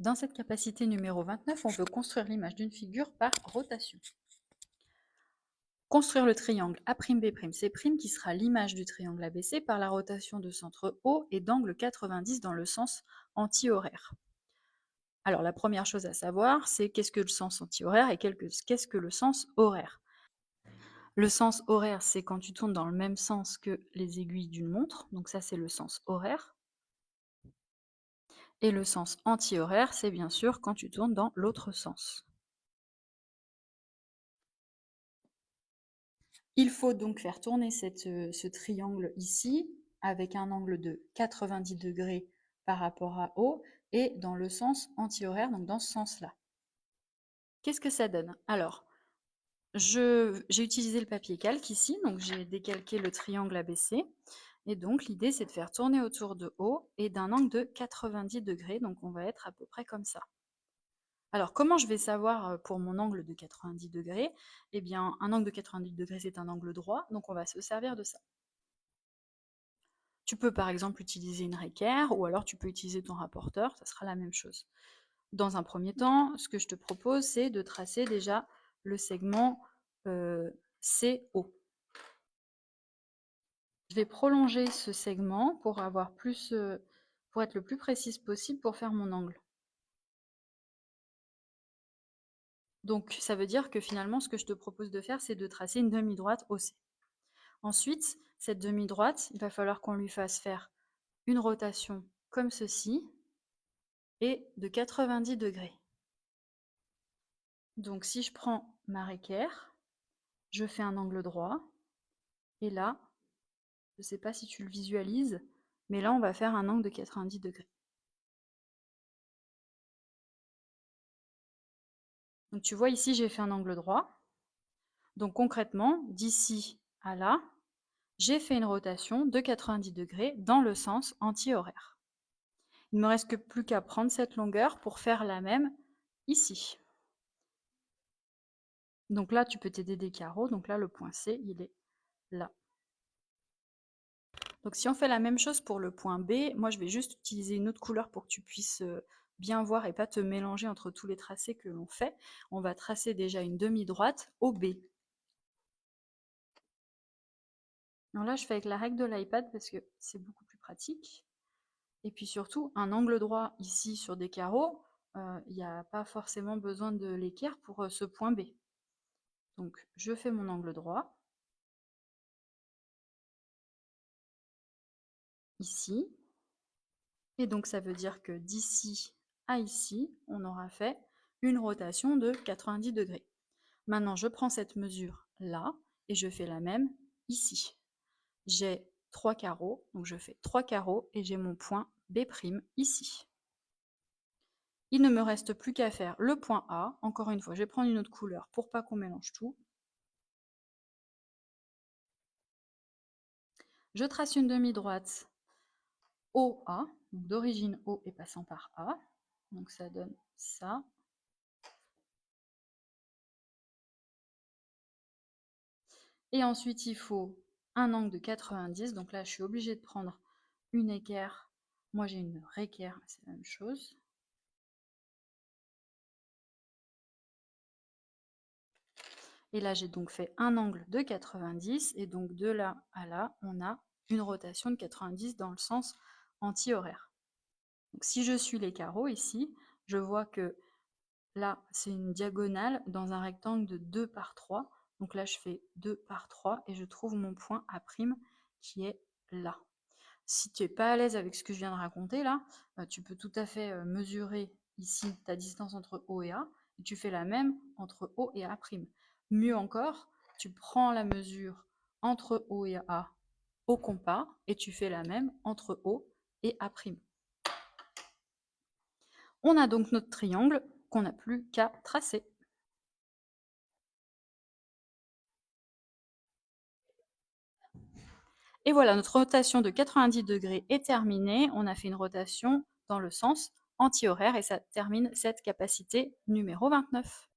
Dans cette capacité numéro 29, on veut construire l'image d'une figure par rotation. Construire le triangle A'B'C' qui sera l'image du triangle ABC par la rotation de centre O et d'angle 90 dans le sens anti-horaire. Alors la première chose à savoir, c'est qu'est-ce que le sens anti-horaire et qu'est-ce que le sens horaire. Le sens horaire, c'est quand tu tournes dans le même sens que les aiguilles d'une montre, donc ça c'est le sens horaire. Et le sens anti-horaire, c'est bien sûr quand tu tournes dans l'autre sens. Il faut donc faire tourner ce triangle ici avec un angle de 90 degrés par rapport à O et dans le sens anti-horaire, donc dans ce sens-là. Qu'est-ce que ça donne? Alors, j'ai utilisé le papier calque ici, donc j'ai décalqué le triangle ABC. Et donc l'idée c'est de faire tourner autour de O et d'un angle de 90 degrés, donc on va être à peu près comme ça. Alors, comment je vais savoir pour mon angle de 90 degrés? Eh bien, un angle de 90 degrés, c'est un angle droit, donc on va se servir de ça. Tu peux par exemple utiliser une réquerre, ou alors tu peux utiliser ton rapporteur, ça sera la même chose. Dans un premier temps, ce que je te propose, c'est de tracer déjà le segment CO. Je vais prolonger ce segment pour avoir pour être le plus précise possible pour faire mon angle. Donc ça veut dire que finalement, ce que je te propose de faire, c'est de tracer une demi-droite OC. Ensuite, cette demi-droite, il va falloir qu'on lui fasse faire une rotation comme ceci et de 90 degrés. Donc si je prends ma réquerre, je fais un angle droit, et là, je ne sais pas si tu le visualises, mais là on va faire un angle de 90 degrés. Donc tu vois ici j'ai fait un angle droit. Donc concrètement, d'ici à là, j'ai fait une rotation de 90 degrés dans le sens anti-horaire. Il ne me reste plus qu'à prendre cette longueur pour faire la même ici. Donc là, tu peux t'aider des carreaux. Donc là, le point C, il est là. Donc si on fait la même chose pour le point B, moi je vais juste utiliser une autre couleur pour que tu puisses bien voir et pas te mélanger entre tous les tracés que l'on fait. On va tracer déjà une demi-droite au B. Alors là, je fais avec la règle de l'iPad parce que c'est beaucoup plus pratique. Et puis surtout, un angle droit ici sur des carreaux, il n'y a pas forcément besoin de l'équerre pour ce point B. Donc je fais mon angle droit, ici, et donc ça veut dire que d'ici à ici, on aura fait une rotation de 90 degrés. Maintenant, je prends cette mesure là, et je fais la même ici. J'ai 3 carreaux, donc je fais 3 carreaux, et j'ai mon point B' ici. Il ne me reste plus qu'à faire le point A. Encore une fois, je vais prendre une autre couleur pour pas qu'on mélange tout. Je trace une demi-droite OA, d'origine O et passant par A. Donc ça donne ça. Et ensuite, il faut un angle de 90. Donc là, je suis obligée de prendre une équerre. Moi, j'ai une réquerre, c'est la même chose. Et là, j'ai donc fait un angle de 90. Et donc de là à là, on a une rotation de 90 dans le sens anti-horaire. Donc si je suis les carreaux ici, je vois que là, c'est une diagonale dans un rectangle de 2 par 3. Donc là, je fais 2 par 3 et je trouve mon point A' qui est là. Si tu n'es pas à l'aise avec ce que je viens de raconter là, tu peux tout à fait mesurer ici ta distance entre O et A, et tu fais la même entre O et A'. Mieux encore, tu prends la mesure entre O et A au compas, et tu fais la même entre O et A'. On a donc notre triangle qu'on n'a plus qu'à tracer. Et voilà, notre rotation de 90 degrés est terminée. On a fait une rotation dans le sens anti-horaire et ça termine cette capacité numéro 29.